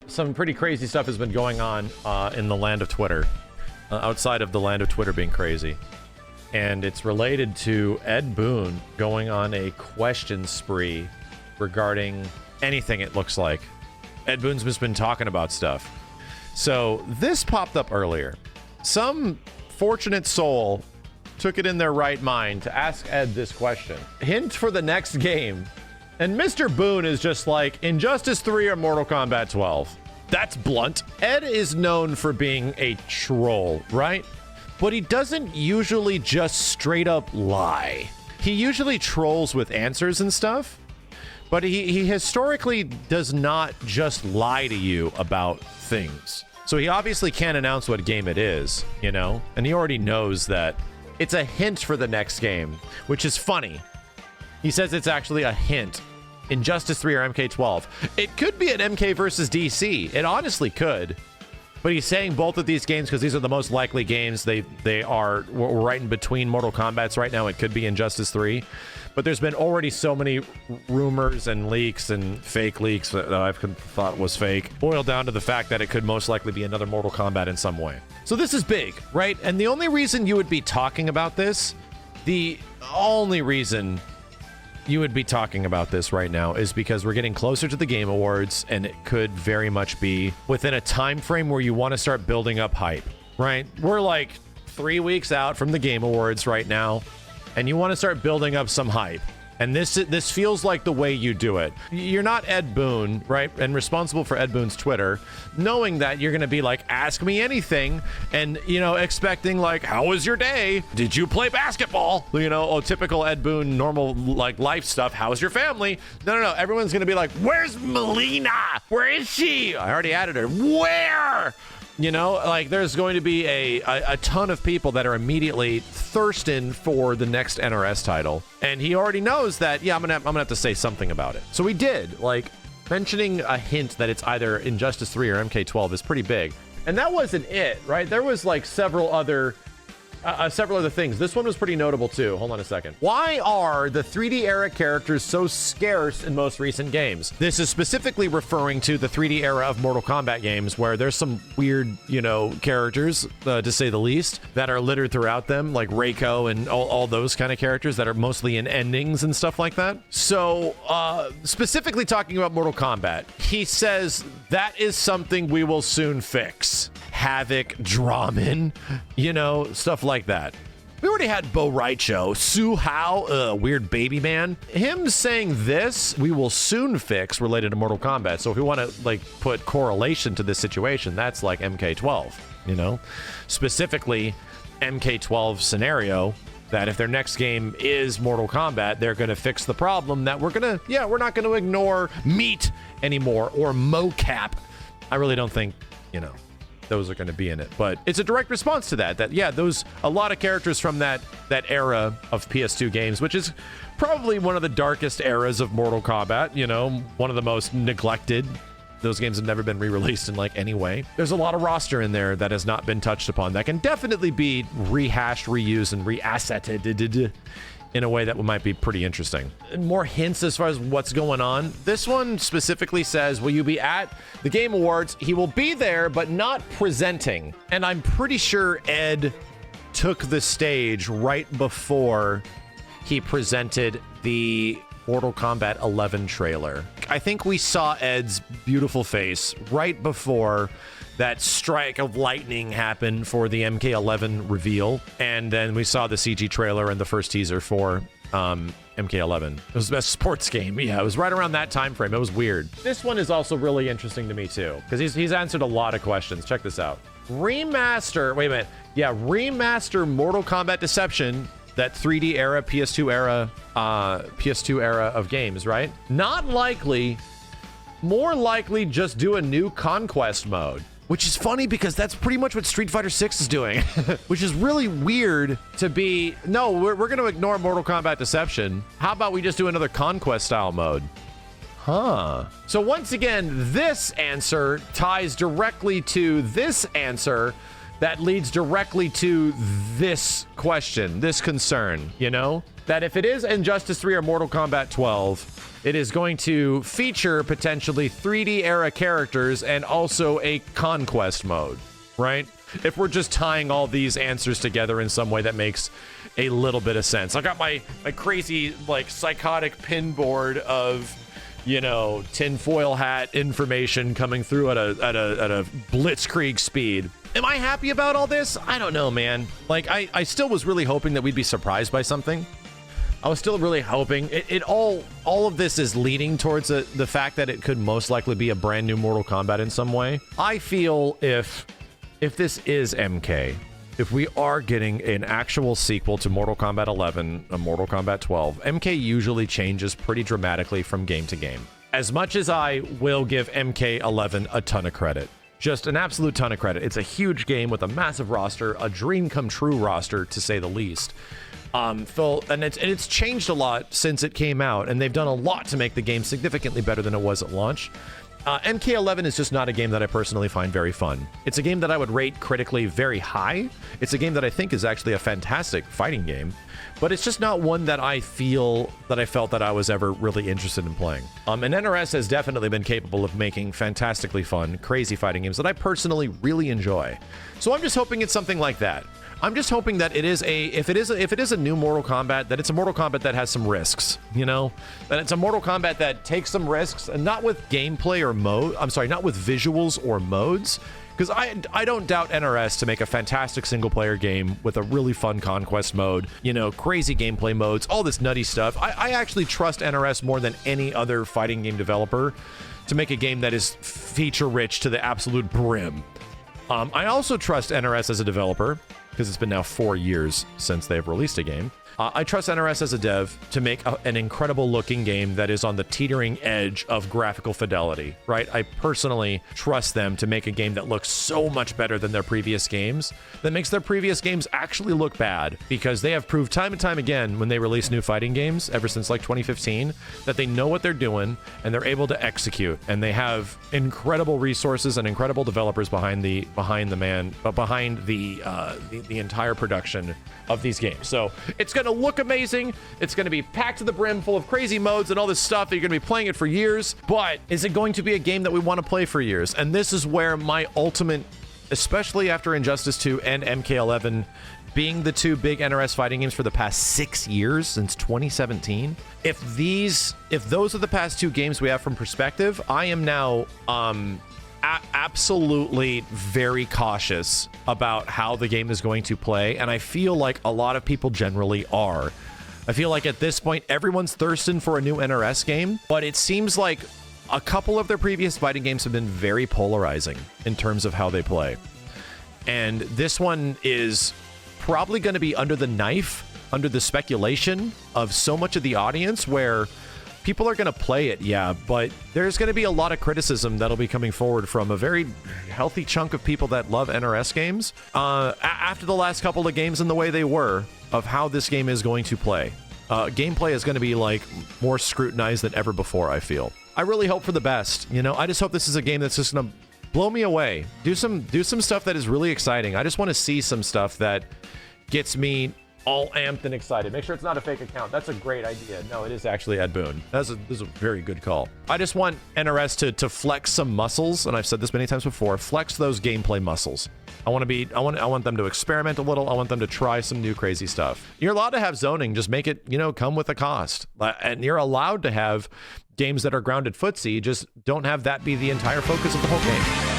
Some pretty crazy stuff has been going on in the land of Twitter, outside of the land of Twitter being crazy. And it's related to Ed Boon going on a question spree regarding anything, it looks like. Ed Boon's just been talking about stuff. So this popped up earlier. Some fortunate soul took it in their right mind to ask Ed this question. Hint for the next game. And Mr. Boon is just like, Injustice 3 or Mortal Kombat 12. That's blunt. Ed is known for being a troll, right? But he doesn't usually just straight up lie. He usually trolls with answers and stuff, but he historically does not just lie to you about things. So he obviously can't announce what game it is, you know? And he already knows that it's a hint for the next game, which is funny. He says it's actually a hint. Injustice 3 or MK12. It could be an MK versus DC. It honestly could. But he's saying both of these games because these are the most likely games. We're right in between Mortal Kombats right now. It could be Injustice 3. But there's been already so many rumors and leaks and fake leaks that I've thought was fake, boiled down to the fact that it could most likely be another Mortal Kombat in some way. So this is big, right? And the only reason you would be talking about this, the only reason you would be talking about this right now is because we're getting closer to the Game Awards, and it could very much be within a time frame where you want to start building up hype, right? We're like 3 weeks out from the Game Awards right now, and you want to start building up some hype. And this feels like the way you do it. You're not Ed Boon, right? And responsible for Ed Boon's Twitter, knowing that you're going to be like, ask me anything. And, you know, expecting like, how was your day? Did you play basketball? You know, typical Ed Boon, normal like life stuff. How's your family? No. Everyone's going to be like, where's Melina? Where is she? I already added her. Where? You know, like there's going to be a ton of people that are immediately thirsting for the next NRS title. And he already knows that, yeah, I'm gonna have to say something about it. So we did, like, mentioning a hint that it's either Injustice 3 or MK12 is pretty big. And that wasn't it, right? There was like several other things. This one was pretty notable too. Hold on a second. Why are the 3D era characters so scarce in most recent games? This is specifically referring to the 3D era of Mortal Kombat games, where there's some weird, you know, characters, to say the least, that are littered throughout them, like Reiko and all those kind of characters that are mostly in endings and stuff like that. So, specifically talking about Mortal Kombat, he says that is something we will soon fix. Havoc, Draman, you know, stuff like that. We already had Bo Raicho, Su Hao, weird baby man. Him saying this, we will soon fix, related to Mortal Kombat. So if we want to like put correlation to this situation, that's like MK12, you know? Specifically, MK12 scenario, that if their next game is Mortal Kombat, they're going to fix the problem that we're not going to ignore meat anymore, or mocap. I really don't think, you know, those are going to be in it, but it's a direct response to that a lot of characters from that era of PS2 games, which is probably one of the darkest eras of Mortal Kombat, you know, one of the most neglected. Those games have never been re-released in like any way. There's a lot of roster in there that has not been touched upon that can definitely be rehashed, reused, and reassetted in a way that might be pretty interesting. More hints as far as what's going on. This one specifically says, will you be at the Game Awards? He will be there, but not presenting. And I'm pretty sure Ed took the stage right before he presented the Mortal Kombat 11 trailer. I think we saw Ed's beautiful face right before that strike of lightning happened for the MK11 reveal, and then we saw the CG trailer and the first teaser for MK11. It was the best sports game. Yeah, it was right around that time frame. It was weird. This one is also really interesting to me too, because he's answered a lot of questions. Check this out. Remaster Mortal Kombat Deception, that 3D era, PS2 era of games, right? Not likely. More likely just do a new Konquest mode. Which is funny because that's pretty much what Street Fighter 6 is doing. Which is really weird to be, no, we're going to ignore Mortal Kombat Deception. How about we just do another Conquest style mode? Huh. So once again, this answer ties directly to this answer that leads directly to this question, this concern, you know? That if it is Injustice 3 or Mortal Kombat 12, it is going to feature potentially 3D era characters and also a Konquest mode, right? If we're just tying all these answers together in some way that makes a little bit of sense. I got my crazy, like, psychotic pin board of, you know, tinfoil hat information coming through at a blitzkrieg speed. Am I happy about all this? I don't know, man. Like, I still was really hoping that we'd be surprised by something. I was still really hoping. All of this is leading towards the fact that it could most likely be a brand new Mortal Kombat in some way. I feel if this is MK, if we are getting an actual sequel to Mortal Kombat 11 and Mortal Kombat 12, MK usually changes pretty dramatically from game to game. As much as I will give MK 11 a ton of credit, just an absolute ton of credit. It's a huge game with a massive roster, a dream come true roster, to say the least. Phil, and it's changed a lot since it came out, and they've done a lot to make the game significantly better than it was at launch. MK11 is just not a game that I personally find very fun. It's a game that I would rate critically very high. It's a game that I think is actually a fantastic fighting game, but it's just not one that I felt that I was ever really interested in playing. And NRS has definitely been capable of making fantastically fun, crazy fighting games that I personally really enjoy. So I'm just hoping it's something like that. I'm just hoping that it is if it is a new Mortal Kombat, that it's a Mortal Kombat that has some risks, you know? That it's a Mortal Kombat that takes some risks, and not with gameplay or mode, I'm sorry, not with visuals or modes, because I don't doubt NRS to make a fantastic single-player game with a really fun Conquest mode, you know, crazy gameplay modes, all this nutty stuff. I actually trust NRS more than any other fighting game developer to make a game that is feature-rich to the absolute brim. I also trust NRS as a developer, because it's been now 4 years since they've released a game. I trust NRS as a dev to make an incredible looking game that is on the teetering edge of graphical fidelity, right? I personally trust them to make a game that looks so much better than their previous games, that makes their previous games actually look bad, because they have proved time and time again when they release new fighting games, ever since like 2015, that they know what they're doing and they're able to execute, and they have incredible resources and incredible developers behind the entire production of these games. So it's going to look amazing. It's going to be packed to the brim full of crazy modes and all this stuff that you're going to be playing it for years. But is it going to be a game that we want to play for years? And this is where my ultimate, especially after Injustice 2 and MK11 being the two big NRS fighting games for the past 6 years, since 2017, if those are the past two games we have from perspective, I am now absolutely very cautious about how the game is going to play, and I feel like a lot of people generally are. I feel like at this point everyone's thirsting for a new NRS game, but it seems like a couple of their previous fighting games have been very polarizing in terms of how they play, and this one is probably going to be under the knife, under the speculation of so much of the audience, where people are going to play it, yeah, but there's going to be a lot of criticism that'll be coming forward from a very healthy chunk of people that love NRS games after the last couple of games and the way they were, of how this game is going to play. Gameplay is going to be like more scrutinized than ever before, I feel. I really hope for the best, you know? I just hope this is a game that's just going to blow me away. Do some stuff that is really exciting. I just want to see some stuff that gets me all amped and excited. Make sure it's not a fake account. That's a great idea. No, it is actually Ed Boon. This is a very good call. I just want NRS to flex some muscles, and I've said this many times before, flex those gameplay muscles. I want them to experiment a little. I want them to try some new crazy stuff. You're allowed to have zoning, just make it, you know, come with a cost. And you're allowed to have games that are grounded footsie, just don't have that be the entire focus of the whole game.